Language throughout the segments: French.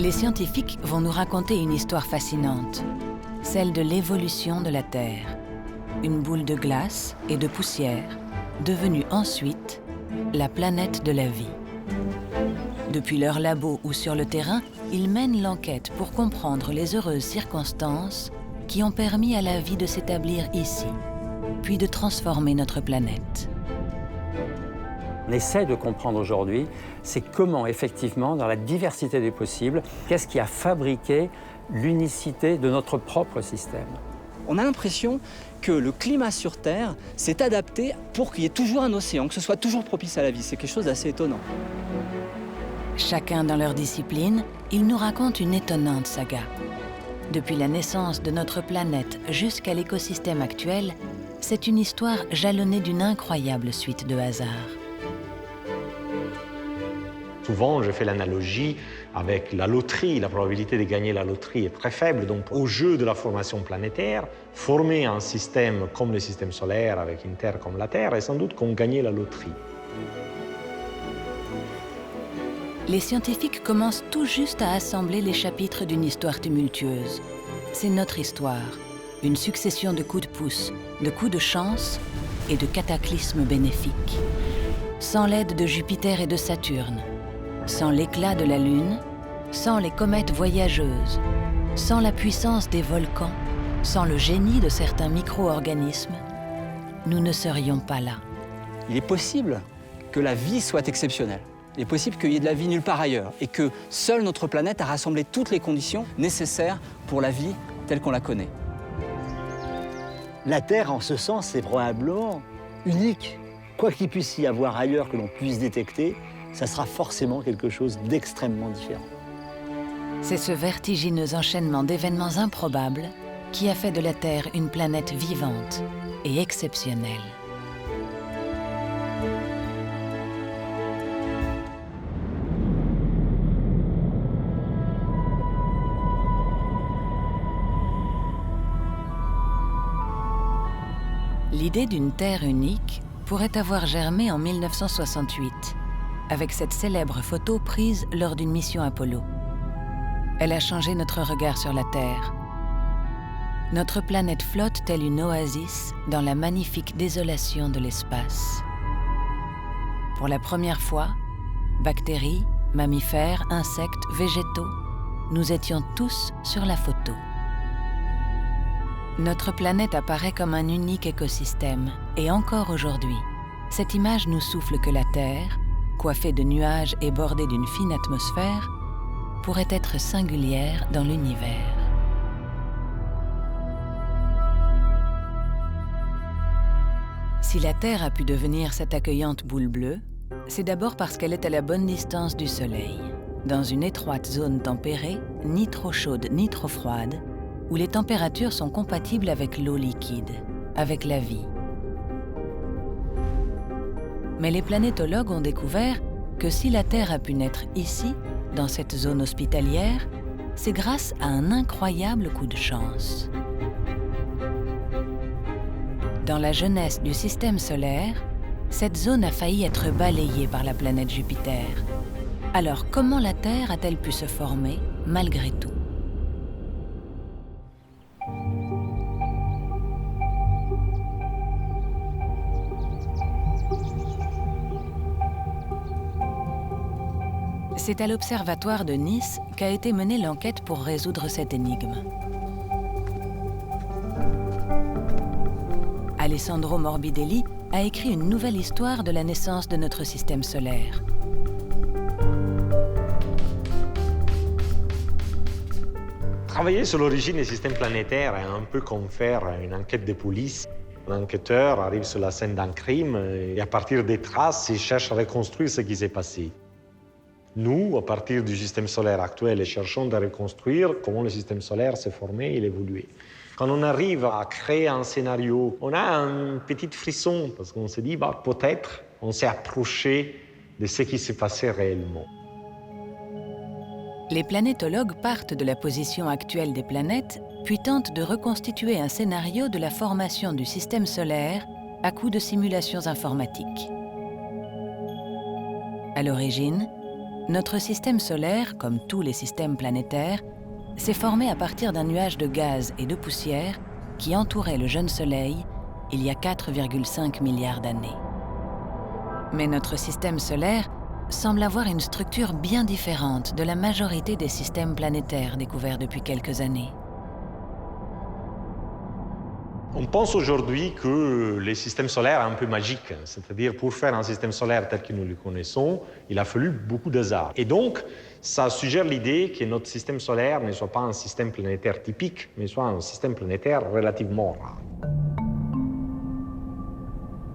Les scientifiques vont nous raconter une histoire fascinante, celle de l'évolution de la Terre. Une boule de glace et de poussière, devenue ensuite la planète de la vie. Depuis leur labo ou sur le terrain, ils mènent l'enquête pour comprendre les heureuses circonstances qui ont permis à la vie de s'établir ici, puis de transformer notre planète. On essaie de comprendre aujourd'hui, c'est comment effectivement, dans la diversité des possibles, qu'est-ce qui a fabriqué l'unicité de notre propre système. On a l'impression que le climat sur Terre s'est adapté pour qu'il y ait toujours un océan, que ce soit toujours propice à la vie. C'est quelque chose d'assez étonnant. Chacun dans leur discipline, ils nous racontent une étonnante saga. Depuis la naissance de notre planète jusqu'à l'écosystème actuel, c'est une histoire jalonnée d'une incroyable suite de hasards. Souvent, je fais l'analogie avec la loterie. La probabilité de gagner la loterie est très faible. Donc, au jeu de la formation planétaire, former un système comme le système solaire, avec une Terre comme la Terre, est sans doute qu'on gagnait la loterie. Les scientifiques commencent tout juste à assembler les chapitres d'une histoire tumultueuse. C'est notre histoire, une succession de coups de pouce, de coups de chance et de cataclysmes bénéfiques. Sans l'aide de Jupiter et de Saturne, sans l'éclat de la Lune, sans les comètes voyageuses, sans la puissance des volcans, sans le génie de certains micro-organismes, nous ne serions pas là. Il est possible que la vie soit exceptionnelle. Il est possible qu'il y ait de la vie nulle part ailleurs et que seule notre planète a rassemblé toutes les conditions nécessaires pour la vie telle qu'on la connaît. La Terre, en ce sens, c'est probablement unique. Quoi qu'il puisse y avoir ailleurs que l'on puisse détecter, ça sera forcément quelque chose d'extrêmement différent. C'est ce vertigineux enchaînement d'événements improbables qui a fait de la Terre une planète vivante et exceptionnelle. L'idée d'une Terre unique pourrait avoir germé en 1968, avec cette célèbre photo prise lors d'une mission Apollo. Elle a changé notre regard sur la Terre. Notre planète flotte telle une oasis dans la magnifique désolation de l'espace. Pour la première fois, bactéries, mammifères, insectes, végétaux, nous étions tous sur la photo. Notre planète apparaît comme un unique écosystème, et encore aujourd'hui, cette image nous souffle que la Terre, coiffée de nuages et bordée d'une fine atmosphère, pourrait être singulière dans l'univers. Si la Terre a pu devenir cette accueillante boule bleue, c'est d'abord parce qu'elle est à la bonne distance du Soleil, dans une étroite zone tempérée, ni trop chaude ni trop froide, où les températures sont compatibles avec l'eau liquide, avec la vie. Mais les planétologues ont découvert que si la Terre a pu naître ici, dans cette zone hospitalière, c'est grâce à un incroyable coup de chance. Dans la jeunesse du système solaire, cette zone a failli être balayée par la planète Jupiter. Alors comment la Terre a-t-elle pu se former malgré tout ? C'est à l'Observatoire de Nice qu'a été menée l'enquête pour résoudre cette énigme. Alessandro Morbidelli a écrit une nouvelle histoire de la naissance de notre système solaire. Travailler sur l'origine des systèmes planétaires est un peu comme faire une enquête de police. L'enquêteur arrive sur la scène d'un crime et à partir des traces, il cherche à reconstruire ce qui s'est passé. Nous, à partir du système solaire actuel, cherchons à reconstruire comment le système solaire s'est formé et évolué. Quand on arrive à créer un scénario, on a un petit frisson parce qu'on se dit peut-être on s'est approché de ce qui s'est passé réellement. Les planétologues partent de la position actuelle des planètes, puis tentent de reconstituer un scénario de la formation du système solaire à coup de simulations informatiques. À l'origine, Notre système solaire, comme tous les systèmes planétaires, s'est formé à partir d'un nuage de gaz et de poussière qui entourait le jeune Soleil il y a 4,5 milliards d'années. Mais notre système solaire semble avoir une structure bien différente de la majorité des systèmes planétaires découverts depuis quelques années. On pense aujourd'hui que les systèmes solaires sont un peu magiques, c'est-à-dire pour faire un système solaire tel que nous le connaissons, il a fallu beaucoup d'hasard. Et donc, ça suggère l'idée que notre système solaire ne soit pas un système planétaire typique, mais soit un système planétaire relativement rare.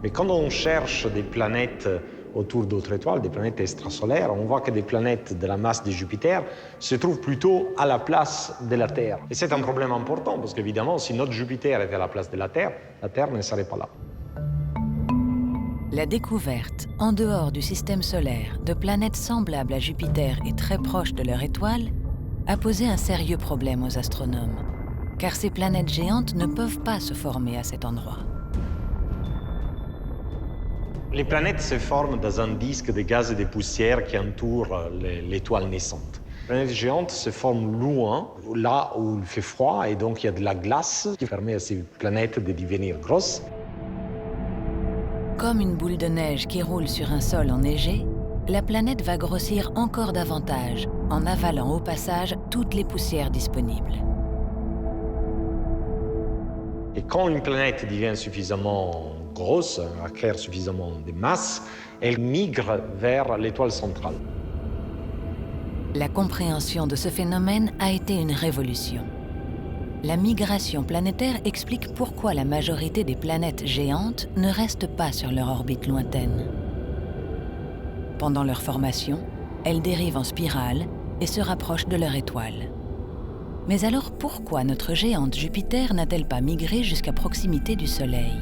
Mais quand on cherche des planètes autour d'autres étoiles, des planètes extrasolaires, on voit que des planètes de la masse de Jupiter se trouvent plutôt à la place de la Terre. Et c'est un problème important, parce qu'évidemment, si notre Jupiter était à la place de la Terre ne serait pas là. La découverte, en dehors du système solaire, de planètes semblables à Jupiter et très proches de leur étoile, a posé un sérieux problème aux astronomes, car ces planètes géantes ne peuvent pas se former à cet endroit. Les planètes se forment dans un disque de gaz et de poussière qui entoure l'étoile naissante. Les planètes géantes se forment loin, là où il fait froid, et donc il y a de la glace qui permet à ces planètes de devenir grosses. Comme une boule de neige qui roule sur un sol enneigé, la planète va grossir encore davantage en avalant au passage toutes les poussières disponibles. Et quand une planète devient suffisamment grosse, acquiert suffisamment de masse, elle migre vers l'étoile centrale. La compréhension de ce phénomène a été une révolution. La migration planétaire explique pourquoi la majorité des planètes géantes ne restent pas sur leur orbite lointaine. Pendant leur formation, elles dérivent en spirale et se rapprochent de leur étoile. Mais alors pourquoi notre géante Jupiter n'a-t-elle pas migré jusqu'à proximité du Soleil ?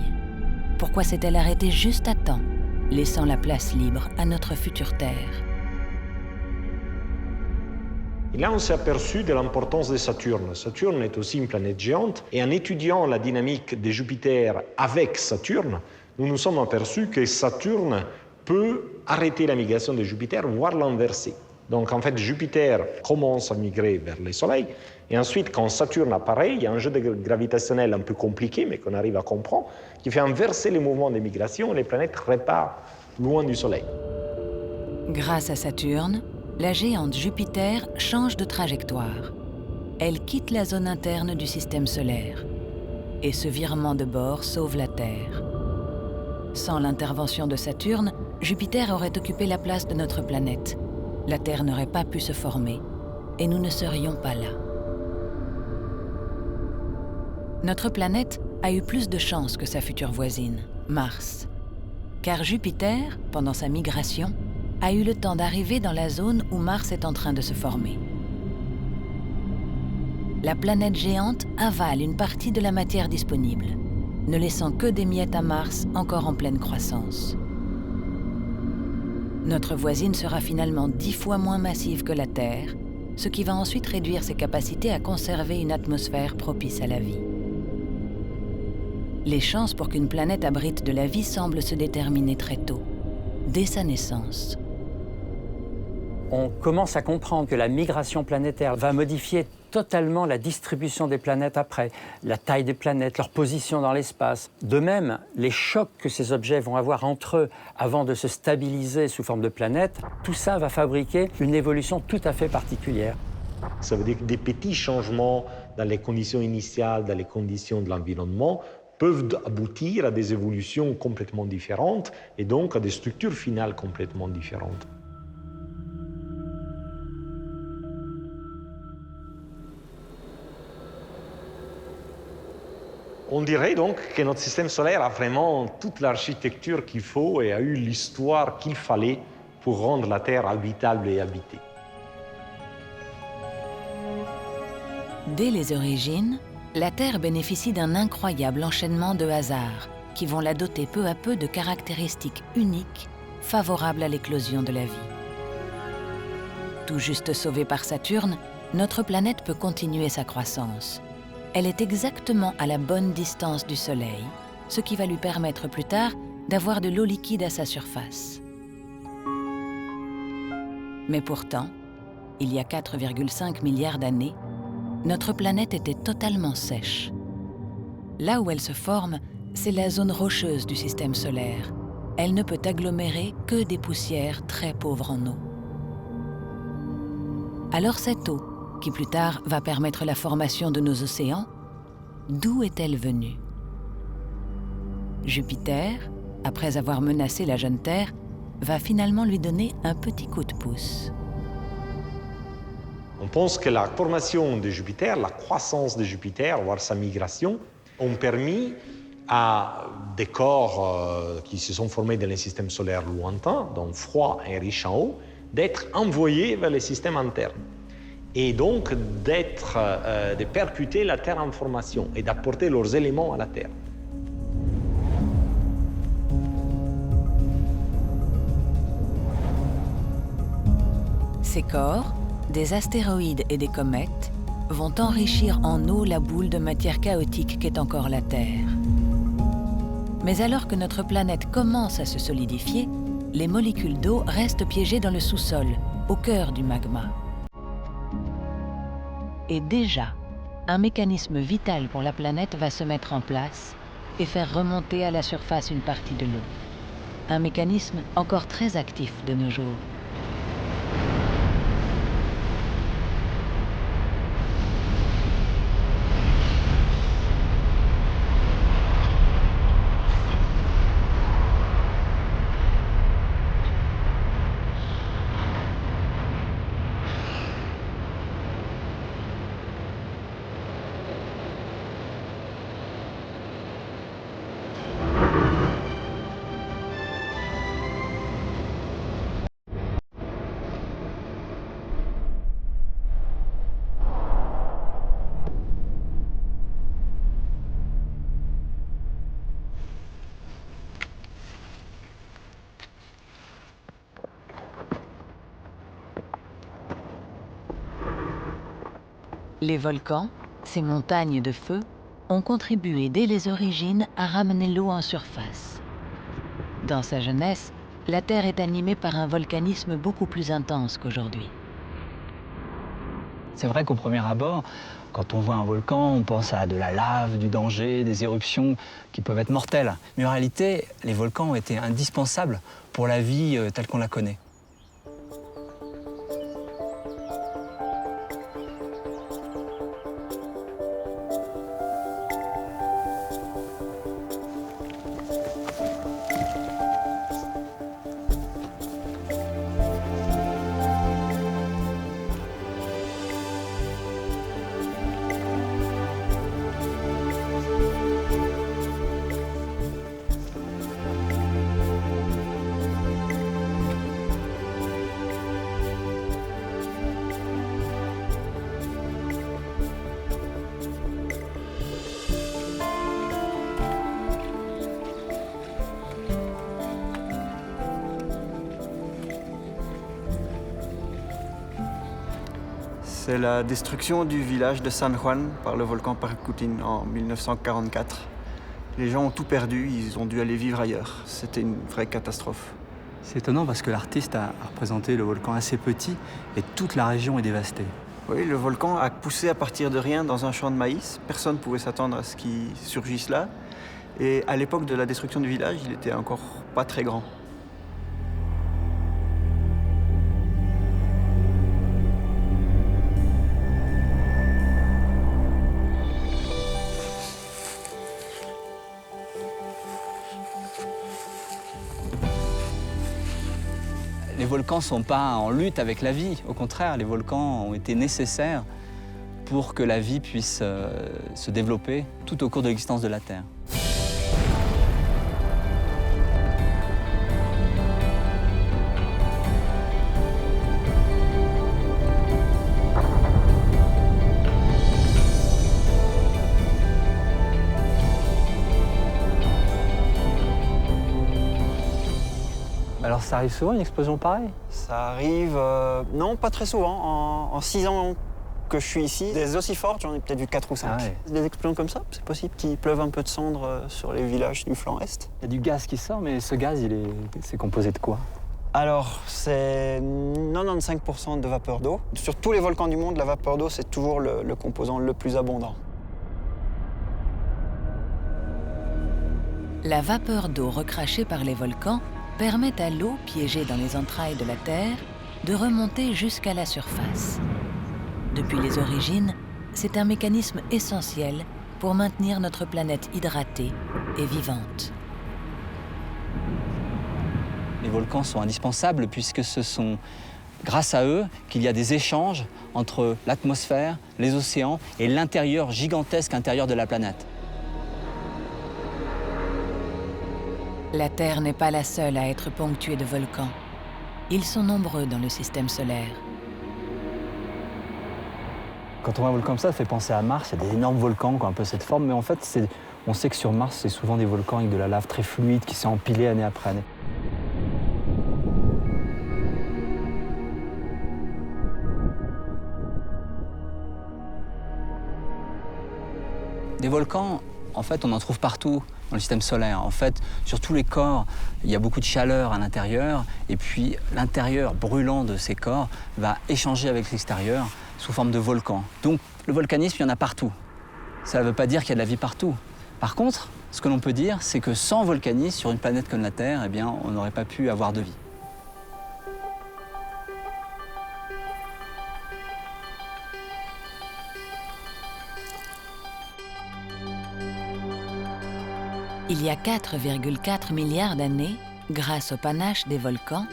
Pourquoi s'est-elle arrêtée juste à temps, laissant la place libre à notre future Terre ? Et là, on s'est aperçu de l'importance de Saturne. Saturne est aussi une planète géante, et en étudiant la dynamique de Jupiter avec Saturne, nous nous sommes aperçus que Saturne peut arrêter la migration de Jupiter, voire l'inverser. Donc en fait, Jupiter commence à migrer vers le Soleil, et ensuite, quand Saturne apparaît, il y a un jeu gravitationnel un peu compliqué, mais qu'on arrive à comprendre, qui fait inverser les mouvements de migration, et les planètes repartent loin du Soleil. Grâce à Saturne, la géante Jupiter change de trajectoire. Elle quitte la zone interne du système solaire. Et ce virement de bord sauve la Terre. Sans l'intervention de Saturne, Jupiter aurait occupé la place de notre planète. La Terre n'aurait pas pu se former, et nous ne serions pas là. Notre planète a eu plus de chance que sa future voisine, Mars. Car Jupiter, pendant sa migration, a eu le temps d'arriver dans la zone où Mars est en train de se former. La planète géante avale une partie de la matière disponible, ne laissant que des miettes à Mars encore en pleine croissance. Notre voisine sera finalement 10 fois moins massive que la Terre, ce qui va ensuite réduire ses capacités à conserver une atmosphère propice à la vie. Les chances pour qu'une planète abrite de la vie semblent se déterminer très tôt, dès sa naissance. On commence à comprendre que la migration planétaire va modifier totalement la distribution des planètes après, la taille des planètes, leur position dans l'espace. De même, les chocs que ces objets vont avoir entre eux avant de se stabiliser sous forme de planètes, tout ça va fabriquer une évolution tout à fait particulière. Ça veut dire que des petits changements dans les conditions initiales, dans les conditions de l'environnement, peuvent aboutir à des évolutions complètement différentes et donc à des structures finales complètement différentes. On dirait donc que notre système solaire a vraiment toute l'architecture qu'il faut et a eu l'histoire qu'il fallait pour rendre la Terre habitable et habitée. Dès les origines, la Terre bénéficie d'un incroyable enchaînement de hasards qui vont la doter peu à peu de caractéristiques uniques favorables à l'éclosion de la vie. Tout juste sauvée par Saturne, notre planète peut continuer sa croissance. Elle est exactement à la bonne distance du Soleil, ce qui va lui permettre plus tard d'avoir de l'eau liquide à sa surface. Mais pourtant, il y a 4,5 milliards d'années, notre planète était totalement sèche. Là où elle se forme, c'est la zone rocheuse du système solaire. Elle ne peut agglomérer que des poussières très pauvres en eau. Alors cette eau, qui plus tard va permettre la formation de nos océans, d'où est-elle venue? Jupiter, après avoir menacé la jeune Terre, va finalement lui donner un petit coup de pouce. On pense que la formation de Jupiter, la croissance de Jupiter, voire sa migration, ont permis à des corps qui se sont formés dans les systèmes solaires lointains, donc froids et riches en eau, d'être envoyés vers les systèmes internes. Et donc de percuter la Terre en formation et d'apporter leurs éléments à la Terre. Ces corps, des astéroïdes et des comètes, vont enrichir en eau la boule de matière chaotique qu'est encore la Terre. Mais alors que notre planète commence à se solidifier, les molécules d'eau restent piégées dans le sous-sol, au cœur du magma. Et déjà, un mécanisme vital pour la planète va se mettre en place et faire remonter à la surface une partie de l'eau. Un mécanisme encore très actif de nos jours. Les volcans, ces montagnes de feu, ont contribué dès les origines à ramener l'eau en surface. Dans sa jeunesse, la Terre est animée par un volcanisme beaucoup plus intense qu'aujourd'hui. C'est vrai qu'au premier abord, quand on voit un volcan, on pense à de la lave, du danger, des éruptions qui peuvent être mortelles. Mais en réalité, les volcans ont été indispensables pour la vie telle qu'on la connaît. C'est la destruction du village de San Juan par le volcan Paricutin en 1944. Les gens ont tout perdu, ils ont dû aller vivre ailleurs. C'était une vraie catastrophe. C'est étonnant parce que l'artiste a représenté le volcan assez petit et toute la région est dévastée. Oui, le volcan a poussé à partir de rien dans un champ de maïs. Personne ne pouvait s'attendre à ce qu'il surgisse là. Et à l'époque de la destruction du village, il était encore pas très grand. Les volcans ne sont pas en lutte avec la vie. Au contraire, les volcans ont été nécessaires pour que la vie puisse se développer tout au cours de l'existence de la Terre. Alors ça arrive souvent une explosion pareille? Ça arrive, non, pas très souvent. En 6 ans que je suis ici, des aussi fortes, j'en ai peut-être vu 4 ou 5. Ah ouais. Des explosions comme ça, c'est possible qu'il pleuve un peu de cendres sur les villages du flanc est. Il y a du gaz qui sort, mais ce gaz, c'est composé de quoi? Alors, c'est 95% de vapeur d'eau. Sur tous les volcans du monde, la vapeur d'eau, c'est toujours le composant le plus abondant. La vapeur d'eau recrachée par les volcans permet à l'eau piégée dans les entrailles de la Terre de remonter jusqu'à la surface. Depuis les origines, c'est un mécanisme essentiel pour maintenir notre planète hydratée et vivante. Les volcans sont indispensables puisque ce sont grâce à eux qu'il y a des échanges entre l'atmosphère, les océans et l'intérieur gigantesque intérieur de la planète. La Terre n'est pas la seule à être ponctuée de volcans. Ils sont nombreux dans le système solaire. Quand on voit un volcan comme ça fait penser à Mars. Il y a des énormes volcans qui ont un peu cette forme, mais en fait, on sait que sur Mars, c'est souvent des volcans avec de la lave très fluide qui s'est empilée année après année. Des volcans, en fait, on en trouve partout dans le système solaire. En fait, sur tous les corps, il y a beaucoup de chaleur à l'intérieur, et puis l'intérieur brûlant de ces corps va échanger avec l'extérieur sous forme de volcan. Donc, le volcanisme, il y en a partout. Ça ne veut pas dire qu'il y a de la vie partout. Par contre, ce que l'on peut dire, c'est que sans volcanisme, sur une planète comme la Terre, eh bien, on n'aurait pas pu avoir de vie. Il y a 4,4 milliards d'années, grâce au panache des volcans,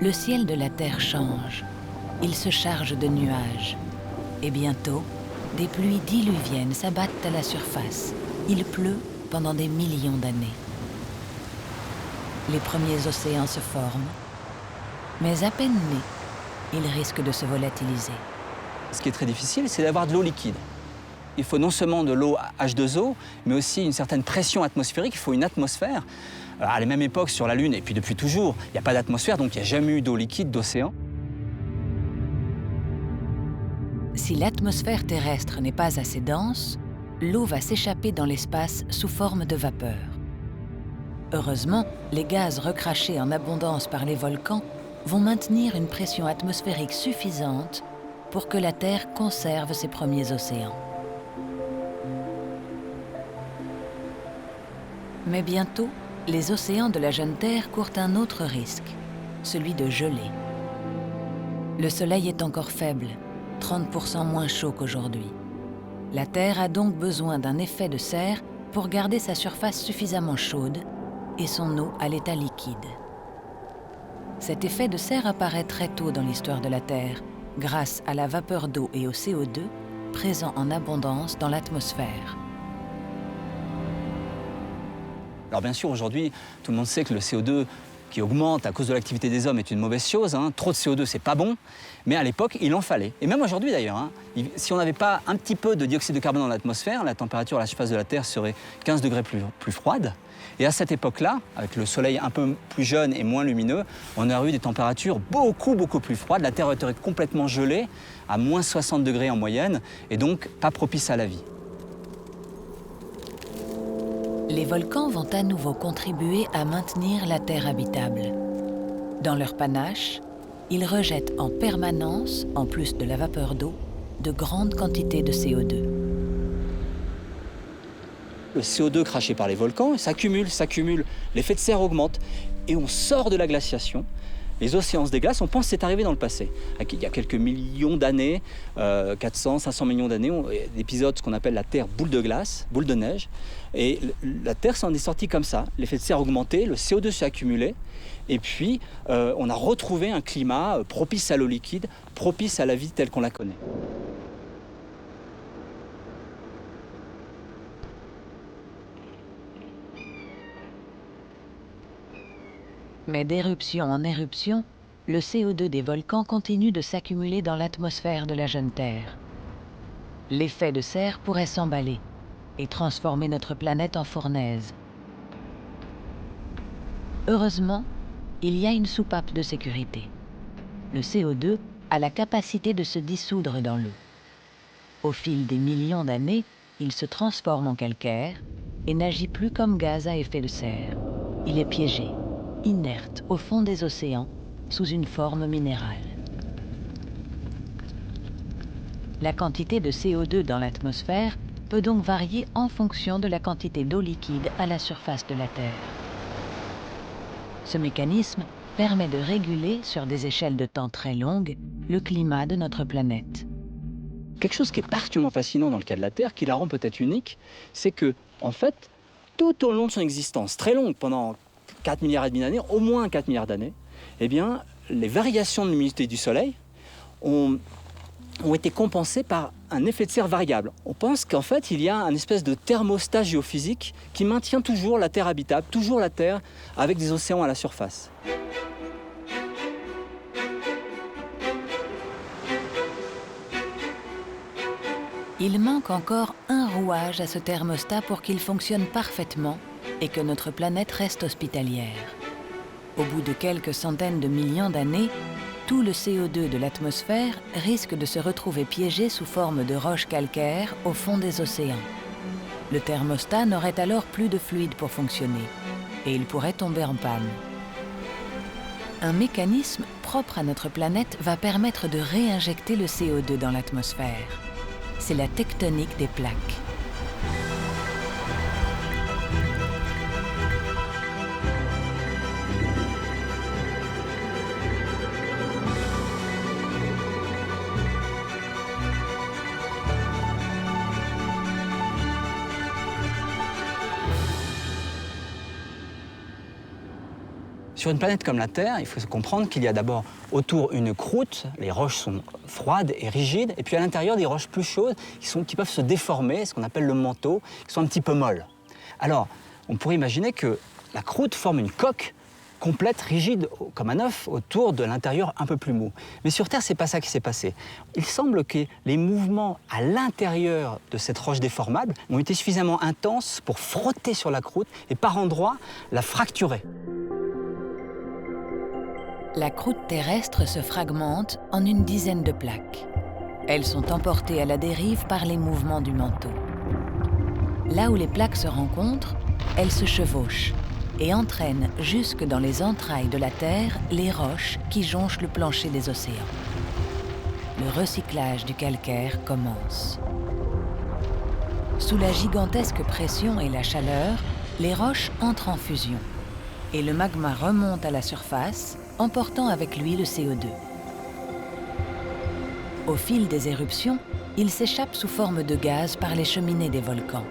le ciel de la Terre change. Il se charge de nuages. Et bientôt, des pluies diluviennes s'abattent à la surface. Il pleut pendant des millions d'années. Les premiers océans se forment, mais à peine nés, ils risquent de se volatiliser. Ce qui est très difficile, c'est d'avoir de l'eau liquide. Il faut non seulement de l'eau H2O, mais aussi une certaine pression atmosphérique. Il faut une atmosphère. À la même époque, sur la Lune, et puis depuis toujours, il n'y a pas d'atmosphère, donc il n'y a jamais eu d'eau liquide, d'océan. Si l'atmosphère terrestre n'est pas assez dense, l'eau va s'échapper dans l'espace sous forme de vapeur. Heureusement, les gaz recrachés en abondance par les volcans vont maintenir une pression atmosphérique suffisante pour que la Terre conserve ses premiers océans. Mais bientôt, les océans de la jeune Terre courent un autre risque, celui de geler. Le Soleil est encore faible, 30% moins chaud qu'aujourd'hui. La Terre a donc besoin d'un effet de serre pour garder sa surface suffisamment chaude et son eau à l'état liquide. Cet effet de serre apparaît très tôt dans l'histoire de la Terre, grâce à la vapeur d'eau et au CO2, présents en abondance dans l'atmosphère. Alors bien sûr, aujourd'hui, tout le monde sait que le CO2 qui augmente à cause de l'activité des hommes est une mauvaise chose. Trop de CO2, c'est pas bon. Mais à l'époque, il en fallait. Et même aujourd'hui d'ailleurs, si on n'avait pas un petit peu de dioxyde de carbone dans l'atmosphère, la température à la surface de la Terre serait 15 degrés plus froide. Et à cette époque-là, avec le soleil un peu plus jeune et moins lumineux, on aurait eu des températures beaucoup plus froides. La Terre aurait été complètement gelée, à moins 60 degrés en moyenne, et donc pas propice à la vie. Les volcans vont à nouveau contribuer à maintenir la Terre habitable. Dans leur panache, ils rejettent en permanence, en plus de la vapeur d'eau, de grandes quantités de CO2. Le CO2 craché par les volcans s'accumule, l'effet de serre augmente, et on sort de la glaciation. Les océans se déglacent, on pense que c'est arrivé dans le passé. Il y a quelques millions d'années, 400, 500 millions d'années, l'épisode, ce qu'on appelle la Terre boule de glace, boule de neige. Et la Terre s'en est sortie comme ça. L'effet de serre a augmenté, le CO2 s'est accumulé. Et puis, on a retrouvé un climat propice à l'eau liquide, propice à la vie telle qu'on la connaît. Mais d'éruption en éruption, le CO2 des volcans continue de s'accumuler dans l'atmosphère de la jeune Terre. L'effet de serre pourrait s'emballer et transformer notre planète en fournaise. Heureusement, il y a une soupape de sécurité. Le CO2 a la capacité de se dissoudre dans l'eau. Au fil des millions d'années, il se transforme en calcaire et n'agit plus comme gaz à effet de serre. Il est piégé, inerte au fond des océans, sous une forme minérale. La quantité de CO2 dans l'atmosphère peut donc varier en fonction de la quantité d'eau liquide à la surface de la Terre. Ce mécanisme permet de réguler, sur des échelles de temps très longues, le climat de notre planète. Quelque chose qui est particulièrement fascinant dans le cas de la Terre, qui la rend peut-être unique, c'est que, en fait, tout au long de son existence, très longue, pendant 4 milliards et demi d'années, au moins 4 milliards d'années, eh bien, les variations de luminosité du Soleil ont été compensées par un effet de serre variable. On pense qu'en fait, il y a un espèce de thermostat géophysique qui maintient toujours la Terre habitable, toujours la Terre avec des océans à la surface. Il manque encore un rouage à ce thermostat pour qu'il fonctionne parfaitement et que notre planète reste hospitalière. Au bout de quelques centaines de millions d'années, tout le CO2 de l'atmosphère risque de se retrouver piégé sous forme de roches calcaires au fond des océans. Le thermostat n'aurait alors plus de fluide pour fonctionner et il pourrait tomber en panne. Un mécanisme propre à notre planète va permettre de réinjecter le CO2 dans l'atmosphère. C'est la tectonique des plaques. Sur une planète comme la Terre, il faut comprendre qu'il y a d'abord autour une croûte, les roches sont froides et rigides, et puis à l'intérieur des roches plus chaudes qui peuvent se déformer, ce qu'on appelle le manteau, qui sont un petit peu molles. Alors, on pourrait imaginer que la croûte forme une coque complète, rigide, comme un œuf, autour de l'intérieur un peu plus mou. Mais sur Terre, c'est pas ça qui s'est passé. Il semble que les mouvements à l'intérieur de cette roche déformable ont été suffisamment intenses pour frotter sur la croûte et par endroits la fracturer. La croûte terrestre se fragmente en une dizaine de plaques. Elles sont emportées à la dérive par les mouvements du manteau. Là où les plaques se rencontrent, elles se chevauchent et entraînent jusque dans les entrailles de la Terre les roches qui jonchent le plancher des océans. Le recyclage du calcaire commence. Sous la gigantesque pression et la chaleur, les roches entrent en fusion et le magma remonte à la surface, emportant avec lui le CO2. Au fil des éruptions, il s'échappe sous forme de gaz par les cheminées des volcans.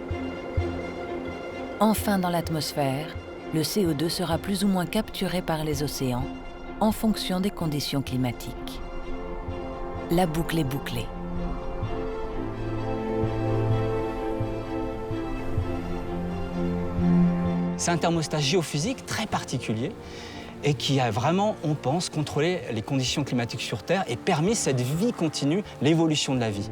Enfin, dans l'atmosphère, le CO2 sera plus ou moins capturé par les océans en fonction des conditions climatiques. La boucle est bouclée. C'est un thermostat géophysique très particulier et qui a vraiment, on pense, contrôlé les conditions climatiques sur Terre et permis cette vie continue, l'évolution de la vie.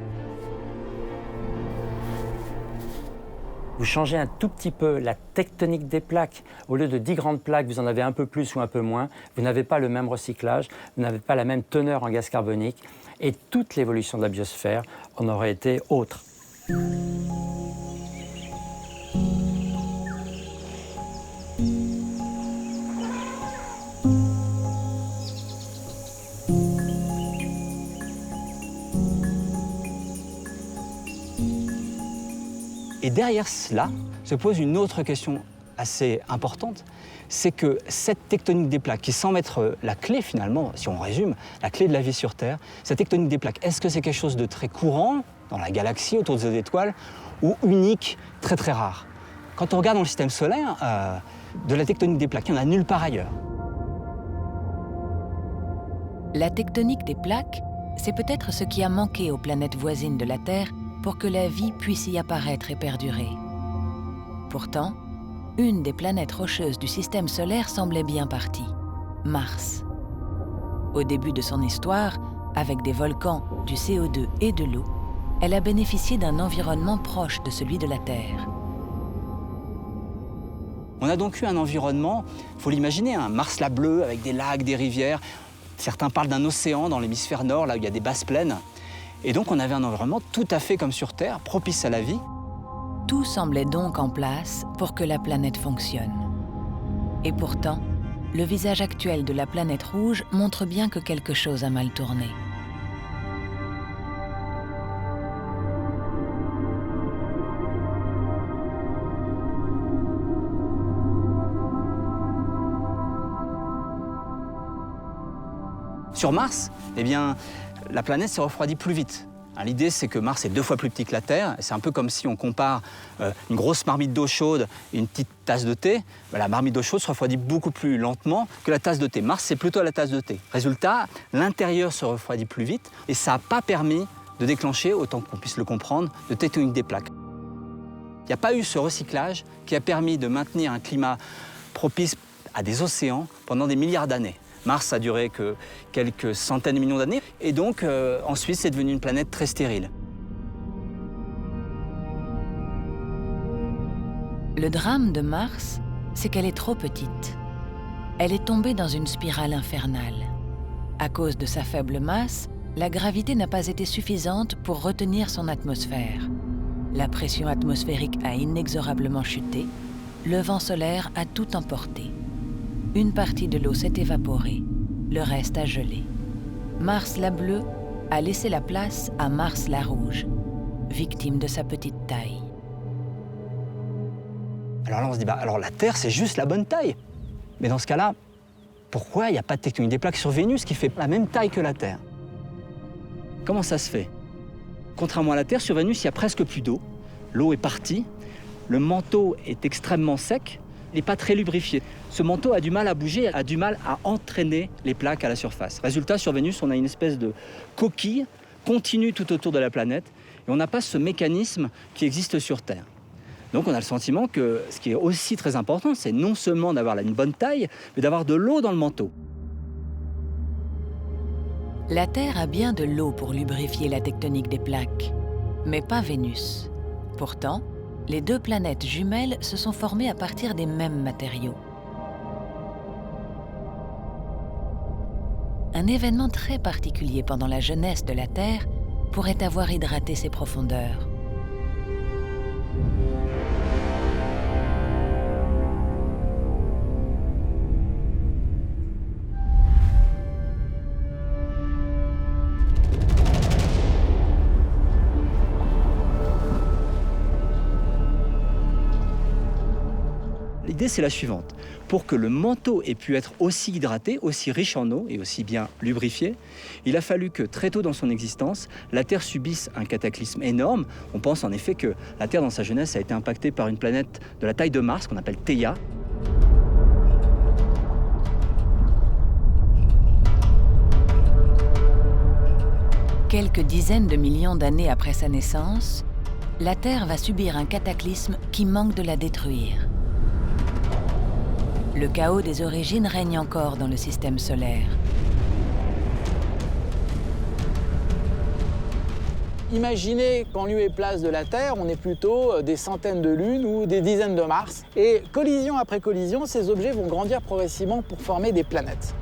Vous changez un tout petit peu la tectonique des plaques. Au lieu de 10 grandes plaques, vous en avez un peu plus ou un peu moins. Vous n'avez pas le même recyclage, vous n'avez pas la même teneur en gaz carbonique. Et toute l'évolution de la biosphère en aurait été autre. Et derrière cela se pose une autre question assez importante, c'est que cette tectonique des plaques, qui semble être la clé finalement, si on résume, la clé de la vie sur Terre, cette tectonique des plaques, est-ce que c'est quelque chose de très courant dans la galaxie, autour des étoiles, ou unique, très très rare? Quand on regarde dans le système solaire, de la tectonique des plaques, il n'y en a nulle part ailleurs. La tectonique des plaques, c'est peut-être ce qui a manqué aux planètes voisines de la Terre pour que la vie puisse y apparaître et perdurer. Pourtant, une des planètes rocheuses du système solaire semblait bien partie, Mars. Au début de son histoire, avec des volcans, du CO2 et de l'eau, elle a bénéficié d'un environnement proche de celui de la Terre. On a donc eu un environnement, il faut l'imaginer, un Mars-la bleu avec des lacs, des rivières. Certains parlent d'un océan dans l'hémisphère nord, là où il y a des basses plaines. Et donc on avait un environnement tout à fait comme sur Terre, propice à la vie. Tout semblait donc en place pour que la planète fonctionne. Et pourtant, le visage actuel de la planète rouge montre bien que quelque chose a mal tourné. Sur Mars, eh bien, la planète se refroidit plus vite. L'idée, c'est que Mars est 2 fois plus petit que la Terre. C'est un peu comme si on compare une grosse marmite d'eau chaude et une petite tasse de thé. La marmite d'eau chaude se refroidit beaucoup plus lentement que la tasse de thé. Mars, c'est plutôt la tasse de thé. Résultat, l'intérieur se refroidit plus vite et ça n'a pas permis de déclencher, autant qu'on puisse le comprendre, de tectonique des plaques. Il n'y a pas eu ce recyclage qui a permis de maintenir un climat propice à des océans pendant des milliards d'années. Mars a duré que quelques centaines de millions d'années, et donc ensuite c'est devenu une planète très stérile. Le drame de Mars, c'est qu'elle est trop petite. Elle est tombée dans une spirale infernale. À cause de sa faible masse, la gravité n'a pas été suffisante pour retenir son atmosphère. La pression atmosphérique a inexorablement chuté, le vent solaire a tout emporté. Une partie de l'eau s'est évaporée, le reste a gelé. Mars la bleue a laissé la place à Mars la rouge, victime de sa petite taille. Alors là, on se dit, alors la Terre, c'est juste la bonne taille. Mais dans ce cas-là, pourquoi il n'y a pas de tectonique des plaques sur Vénus qui fait la même taille que la Terre? Comment ça se fait? Contrairement à la Terre, sur Vénus, il n'y a presque plus d'eau. L'eau est partie, le manteau est extrêmement sec, il n'est pas très lubrifié. Ce manteau a du mal à bouger, a du mal à entraîner les plaques à la surface. Résultat, sur Vénus, on a une espèce de coquille continue tout autour de la planète et on n'a pas ce mécanisme qui existe sur Terre. Donc on a le sentiment que ce qui est aussi très important, c'est non seulement d'avoir une bonne taille, mais d'avoir de l'eau dans le manteau. La Terre a bien de l'eau pour lubrifier la tectonique des plaques, mais pas Vénus. Pourtant, les 2 planètes jumelles se sont formées à partir des mêmes matériaux. Un événement très particulier pendant la jeunesse de la Terre pourrait avoir hydraté ses profondeurs. L'idée, c'est la suivante. Pour que le manteau ait pu être aussi hydraté, aussi riche en eau et aussi bien lubrifié, il a fallu que très tôt dans son existence, la Terre subisse un cataclysme énorme. On pense en effet que la Terre, dans sa jeunesse, a été impactée par une planète de la taille de Mars, qu'on appelle Theia. Quelques dizaines de millions d'années après sa naissance, la Terre va subir un cataclysme qui manque de la détruire. Le chaos des origines règne encore dans le système solaire. Imaginez qu'en lieu et place de la Terre, on est plutôt des centaines de lunes ou des dizaines de Mars. Et collision après collision, ces objets vont grandir progressivement pour former des planètes.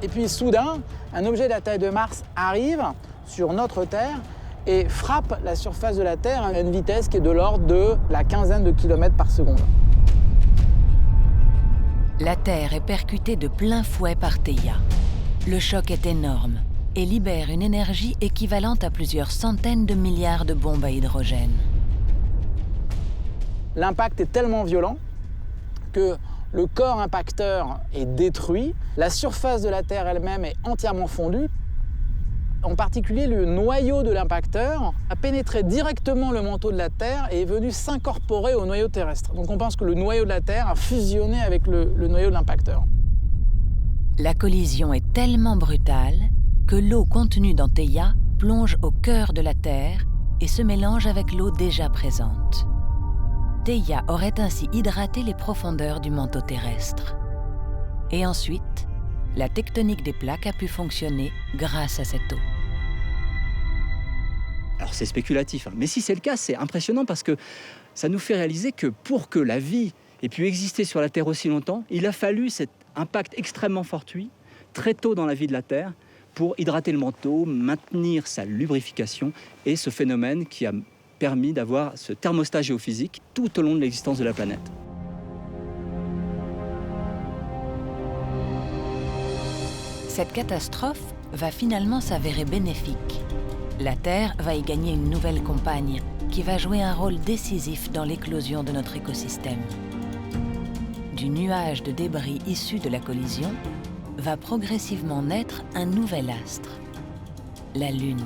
Et puis soudain, un objet de la taille de Mars arrive sur notre Terre et frappe la surface de la Terre à une vitesse qui est de l'ordre de la quinzaine de kilomètres par seconde. La Terre est percutée de plein fouet par Theia. Le choc est énorme et libère une énergie équivalente à plusieurs centaines de milliards de bombes à hydrogène. L'impact est tellement violent que le corps impacteur est détruit, la surface de la Terre elle-même est entièrement fondue. En particulier, le noyau de l'impacteur a pénétré directement le manteau de la Terre et est venu s'incorporer au noyau terrestre. Donc on pense que le noyau de la Terre a fusionné avec le noyau de l'impacteur. La collision est tellement brutale que l'eau contenue dans Theia plonge au cœur de la Terre et se mélange avec l'eau déjà présente. Theia aurait ainsi hydraté les profondeurs du manteau terrestre. Et ensuite, la tectonique des plaques a pu fonctionner grâce à cette eau. Alors c'est spéculatif, mais si c'est le cas, c'est impressionnant parce que ça nous fait réaliser que pour que la vie ait pu exister sur la Terre aussi longtemps, il a fallu cet impact extrêmement fortuit, très tôt dans la vie de la Terre, pour hydrater le manteau, maintenir sa lubrification et ce phénomène qui a permis d'avoir ce thermostat géophysique tout au long de l'existence de la planète. Cette catastrophe va finalement s'avérer bénéfique. La Terre va y gagner une nouvelle compagne qui va jouer un rôle décisif dans l'éclosion de notre écosystème. Du nuage de débris issus de la collision va progressivement naître un nouvel astre, la Lune.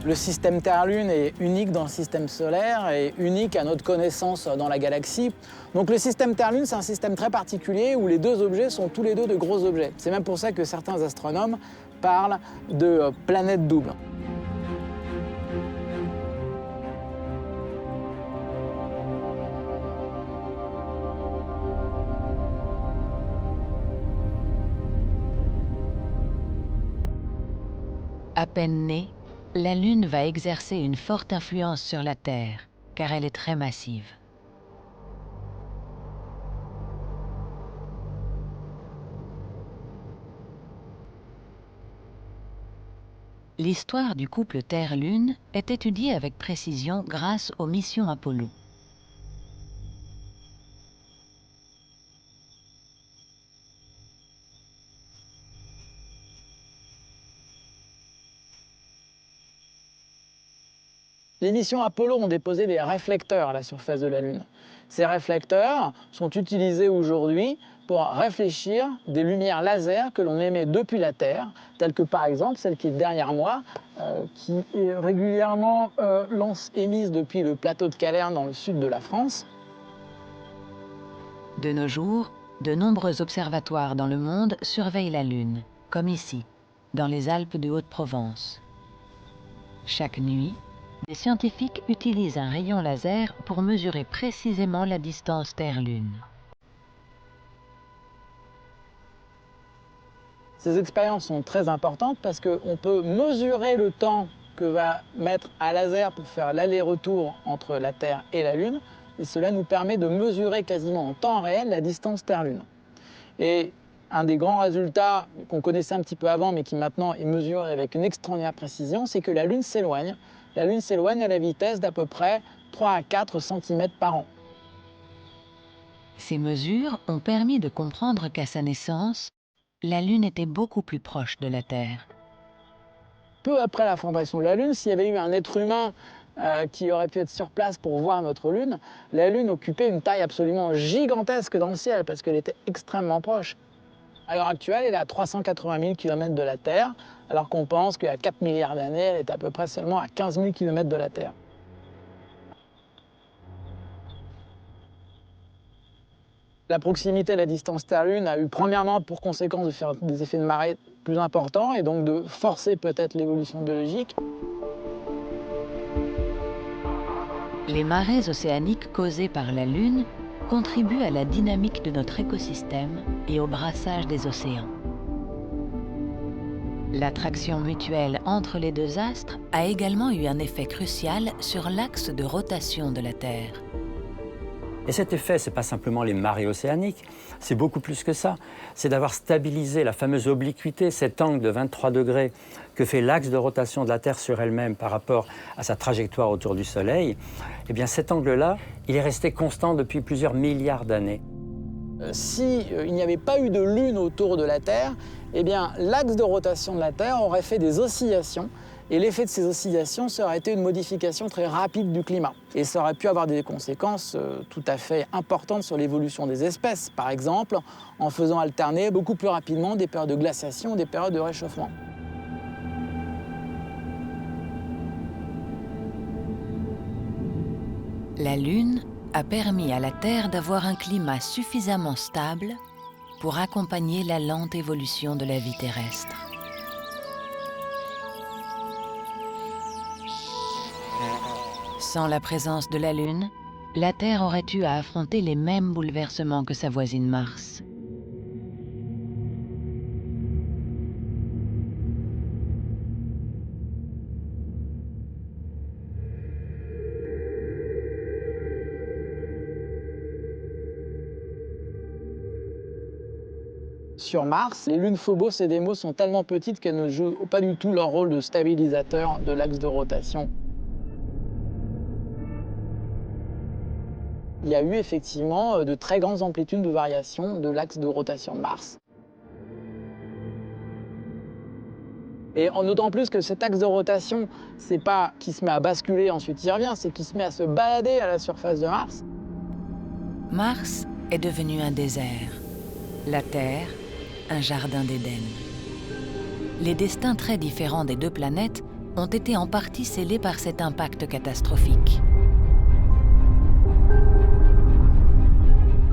Le système Terre-Lune est unique dans le système solaire et unique à notre connaissance dans la galaxie. Donc le système Terre-Lune, c'est un système très particulier où les deux objets sont tous les deux de gros objets. C'est même pour ça que certains astronomes parlent de planète double. À peine née, la Lune va exercer une forte influence sur la Terre, car elle est très massive. L'histoire du couple Terre-Lune est étudiée avec précision grâce aux missions Apollo. Les missions Apollo ont déposé des réflecteurs à la surface de la Lune. Ces réflecteurs sont utilisés aujourd'hui pour réfléchir des lumières laser que l'on émet depuis la Terre, telles que par exemple celle qui est derrière moi, qui est régulièrement émise depuis le plateau de Calerne dans le sud de la France. De nos jours, de nombreux observatoires dans le monde surveillent la Lune, comme ici, dans les Alpes de Haute-Provence. Chaque nuit, des scientifiques utilisent un rayon laser pour mesurer précisément la distance Terre-Lune. Ces expériences sont très importantes parce qu'on peut mesurer le temps que va mettre un laser pour faire l'aller-retour entre la Terre et la Lune. Et cela nous permet de mesurer quasiment en temps réel la distance Terre-Lune. Et un des grands résultats qu'on connaissait un petit peu avant, mais qui maintenant est mesuré avec une extraordinaire précision, c'est que la Lune s'éloigne. La Lune s'éloigne à la vitesse d'à peu près 3 à 4 cm par an. Ces mesures ont permis de comprendre qu'à sa naissance, la Lune était beaucoup plus proche de la Terre. Peu après la formation de la Lune, s'il y avait eu un être humain qui aurait pu être sur place pour voir notre Lune, la Lune occupait une taille absolument gigantesque dans le ciel parce qu'elle était extrêmement proche. À l'heure actuelle, elle est à 380 000 km de la Terre, alors qu'on pense qu'il y a 4 milliards d'années, elle est à peu près seulement à 15 000 km de la Terre. La proximité à la distance Terre-Lune a eu premièrement pour conséquence de faire des effets de marée plus importants et donc de forcer peut-être l'évolution biologique. Les marées océaniques causées par la Lune contribuent à la dynamique de notre écosystème et au brassage des océans. L'attraction mutuelle entre les deux astres a également eu un effet crucial sur l'axe de rotation de la Terre. Et cet effet, ce n'est pas simplement les marées océaniques, c'est beaucoup plus que ça. C'est d'avoir stabilisé la fameuse obliquité, cet angle de 23 degrés que fait l'axe de rotation de la Terre sur elle-même par rapport à sa trajectoire autour du Soleil. Eh bien cet angle-là, il est resté constant depuis plusieurs milliards d'années. Il n'y avait pas eu de Lune autour de la Terre, eh bien l'axe de rotation de la Terre aurait fait des oscillations. Et l'effet de ces oscillations, ça aurait été une modification très rapide du climat. Et ça aurait pu avoir des conséquences tout à fait importantes sur l'évolution des espèces. Par exemple, en faisant alterner beaucoup plus rapidement des périodes de glaciation et des périodes de réchauffement. La Lune a permis à la Terre d'avoir un climat suffisamment stable pour accompagner la lente évolution de la vie terrestre. Sans la présence de la Lune, la Terre aurait eu à affronter les mêmes bouleversements que sa voisine Mars. Sur Mars, les lunes Phobos et Deimos sont tellement petites qu'elles ne jouent pas du tout leur rôle de stabilisateur de l'axe de rotation. Il y a eu effectivement de très grandes amplitudes de variation de l'axe de rotation de Mars. Et en d'autant plus que cet axe de rotation, c'est pas qu'il se met à basculer, ensuite il revient, c'est qu'il se met à se balader à la surface de Mars. Mars est devenu un désert, la Terre, un jardin d'Éden. Les destins très différents des deux planètes ont été en partie scellés par cet impact catastrophique.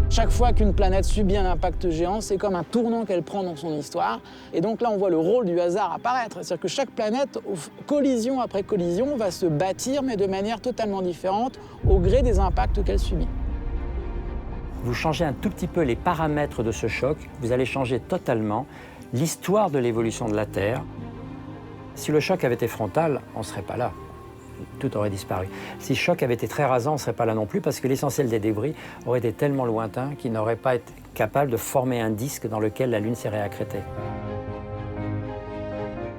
Chaque fois qu'une planète subit un impact géant, c'est comme un tournant qu'elle prend dans son histoire. Et donc là, on voit le rôle du hasard apparaître. C'est-à-dire que chaque planète, collision après collision, va se bâtir, mais de manière totalement différente, au gré des impacts qu'elle subit. Vous changez un tout petit peu les paramètres de ce choc, vous allez changer totalement l'histoire de l'évolution de la Terre. Si le choc avait été frontal, on ne serait pas là. Tout aurait disparu. Si le choc avait été très rasant, on ne serait pas là non plus parce que l'essentiel des débris aurait été tellement lointain qu'ils n'auraient pas été capables de former un disque dans lequel la Lune serait accrétée.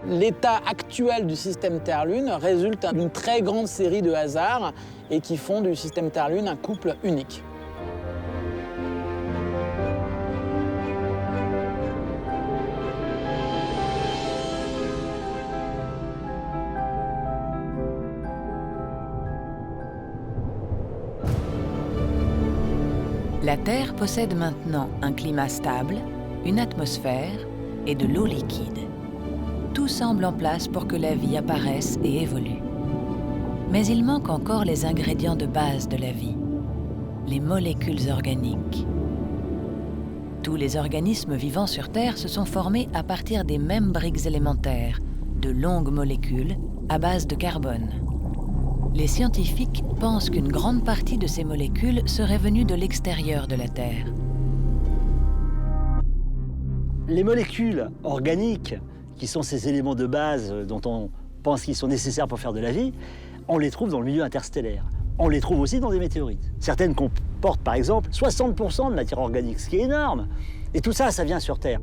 L'état actuel du système Terre-Lune résulte d'une très grande série de hasards et qui font du système Terre-Lune un couple unique. La Terre possède maintenant un climat stable, une atmosphère et de l'eau liquide. Tout semble en place pour que la vie apparaisse et évolue. Mais il manque encore les ingrédients de base de la vie, les molécules organiques. Tous les organismes vivants sur Terre se sont formés à partir des mêmes briques élémentaires, de longues molécules à base de carbone. Les scientifiques pensent qu'une grande partie de ces molécules serait venue de l'extérieur de la Terre. Les molécules organiques, qui sont ces éléments de base dont on pense qu'ils sont nécessaires pour faire de la vie, on les trouve dans le milieu interstellaire. On les trouve aussi dans des météorites. Certaines comportent par exemple 60% de matière organique, ce qui est énorme. Et tout ça, ça vient sur Terre.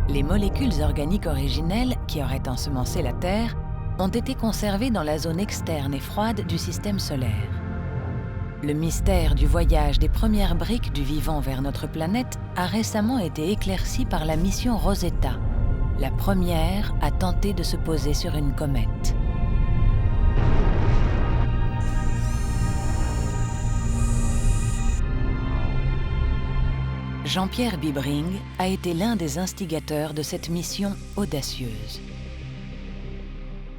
Les molécules organiques originelles qui auraient ensemencé la Terre ont été conservées dans la zone externe et froide du système solaire. Le mystère du voyage des premières briques du vivant vers notre planète a récemment été éclairci par la mission Rosetta, la première à tenter de se poser sur une comète. Jean-Pierre Bibring a été l'un des instigateurs de cette mission audacieuse.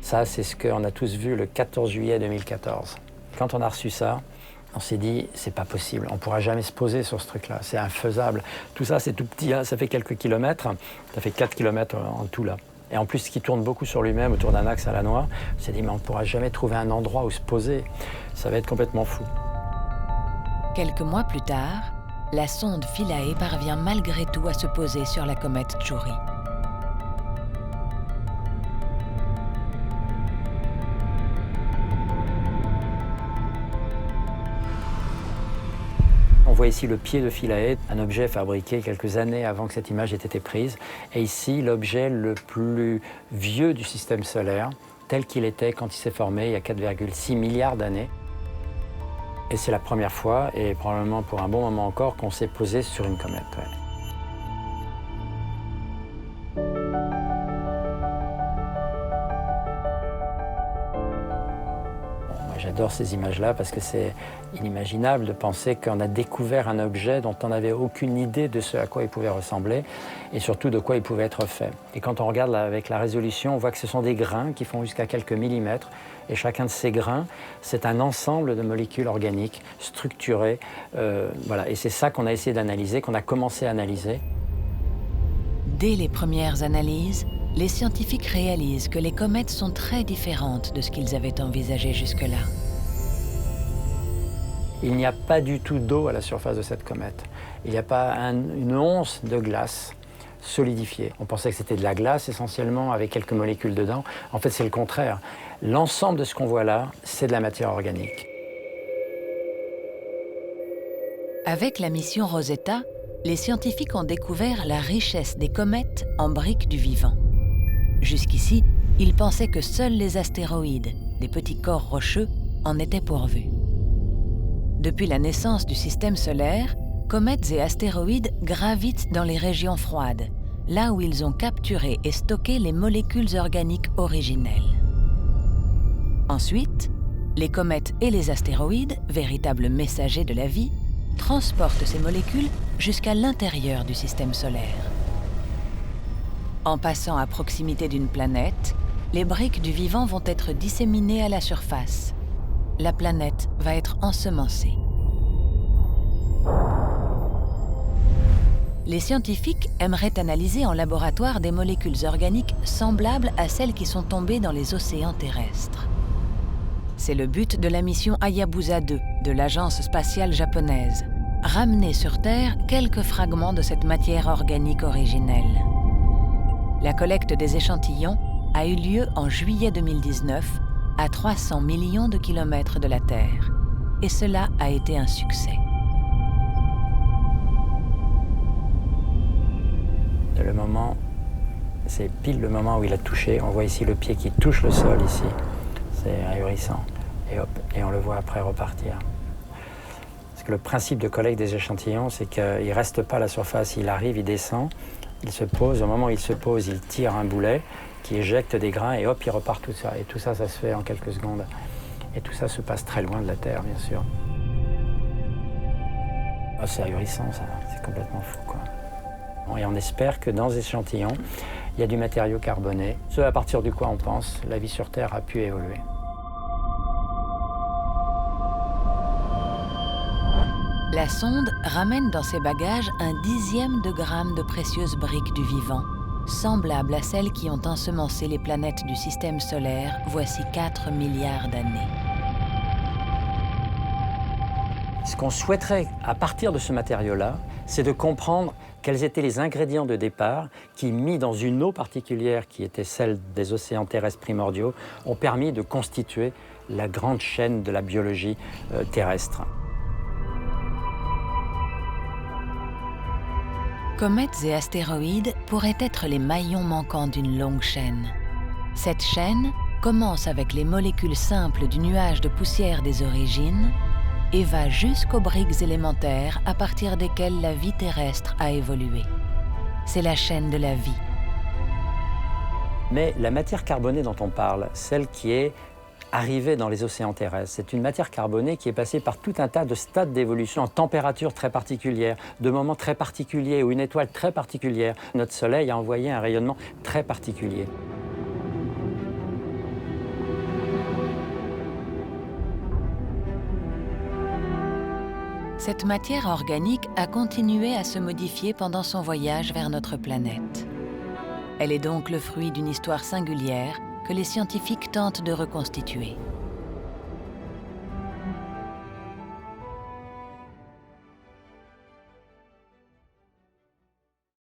Ça, c'est ce qu'on a tous vu le 14 juillet 2014. Quand on a reçu ça, on s'est dit, c'est pas possible, on pourra jamais se poser sur ce truc-là, c'est infaisable. Tout ça, c'est tout petit, hein, ça fait quelques kilomètres, ça fait 4 kilomètres en tout là. Et en plus, qui tourne beaucoup sur lui-même autour d'un axe à la noix, on s'est dit, mais on ne pourra jamais trouver un endroit où se poser. Ça va être complètement fou. Quelques mois plus tard, la sonde Philae parvient malgré tout à se poser sur la comète Chury. On voit ici le pied de Philae, un objet fabriqué quelques années avant que cette image ait été prise. Et ici, l'objet le plus vieux du système solaire, tel qu'il était quand il s'est formé il y a 4,6 milliards d'années. Et c'est la première fois, et probablement pour un bon moment encore, qu'on s'est posé sur une comète. Ouais. J'adore ces images-là parce que c'est inimaginable de penser qu'on a découvert un objet dont on n'avait aucune idée de ce à quoi il pouvait ressembler et surtout de quoi il pouvait être fait. Et quand on regarde avec la résolution, on voit que ce sont des grains qui font jusqu'à quelques millimètres et chacun de ces grains, c'est un ensemble de molécules organiques structurées. Voilà. Et c'est ça qu'on a essayé d'analyser, qu'on a commencé à analyser. Dès les premières analyses, les scientifiques réalisent que les comètes sont très différentes de ce qu'ils avaient envisagé jusque-là. Il n'y a pas du tout d'eau à la surface de cette comète. Il n'y a pas une once de glace solidifiée. On pensait que c'était de la glace essentiellement avec quelques molécules dedans. En fait, c'est le contraire. L'ensemble de ce qu'on voit là, c'est de la matière organique. Avec la mission Rosetta, les scientifiques ont découvert la richesse des comètes en briques du vivant. Jusqu'ici, ils pensaient que seuls les astéroïdes, des petits corps rocheux, en étaient pourvus. Depuis la naissance du système solaire, comètes et astéroïdes gravitent dans les régions froides, là où ils ont capturé et stocké les molécules organiques originelles. Ensuite, les comètes et les astéroïdes, véritables messagers de la vie, transportent ces molécules jusqu'à l'intérieur du système solaire. En passant à proximité d'une planète, les briques du vivant vont être disséminées à la surface. La planète va être ensemencée. Les scientifiques aimeraient analyser en laboratoire des molécules organiques semblables à celles qui sont tombées dans les océans terrestres. C'est le but de la mission Hayabusa 2 de l'agence spatiale japonaise, ramener sur Terre quelques fragments de cette matière organique originelle. La collecte des échantillons a eu lieu en juillet 2019 à 300 millions de kilomètres de la Terre, et cela a été un succès. Le moment, c'est pile le moment où il a touché. On voit ici le pied qui touche le sol ici. C'est ahurissant. Et hop, et on le voit après repartir. Parce que le principe de collecte des échantillons, c'est qu'il ne reste pas à la surface. Il arrive, il descend, il se pose. Au moment où il se pose, il tire un boulet qui éjecte des grains et hop, il repart tout ça. Et tout ça, ça se fait en quelques secondes. Et tout ça se passe très loin de la Terre, bien sûr. Oh, c'est ahurissant, ça. C'est complètement fou, quoi. Et on espère que dans ces échantillons, il y a du matériau carboné, ce à partir du quoi on pense la vie sur Terre a pu évoluer. La sonde ramène dans ses bagages 1/10 de gramme de précieuses briques du vivant, semblables à celles qui ont ensemencé les planètes du système solaire voici 4 milliards d'années. Ce qu'on souhaiterait à partir de ce matériau-là, c'est de comprendre quels étaient les ingrédients de départ qui, mis dans une eau particulière qui était celle des océans terrestres primordiaux, ont permis de constituer la grande chaîne de la biologie terrestre. Comètes et astéroïdes pourraient être les maillons manquants d'une longue chaîne. Cette chaîne commence avec les molécules simples du nuage de poussière des origines et va jusqu'aux briques élémentaires à partir desquelles la vie terrestre a évolué. C'est la chaîne de la vie. Mais la matière carbonée dont on parle, celle qui est arrivée dans les océans terrestres, c'est une matière carbonée qui est passée par tout un tas de stades d'évolution en température très particulière, de moments très particuliers, où une étoile très particulière, notre Soleil, a envoyé un rayonnement très particulier. Cette matière organique a continué à se modifier pendant son voyage vers notre planète. Elle est donc le fruit d'une histoire singulière que les scientifiques tentent de reconstituer.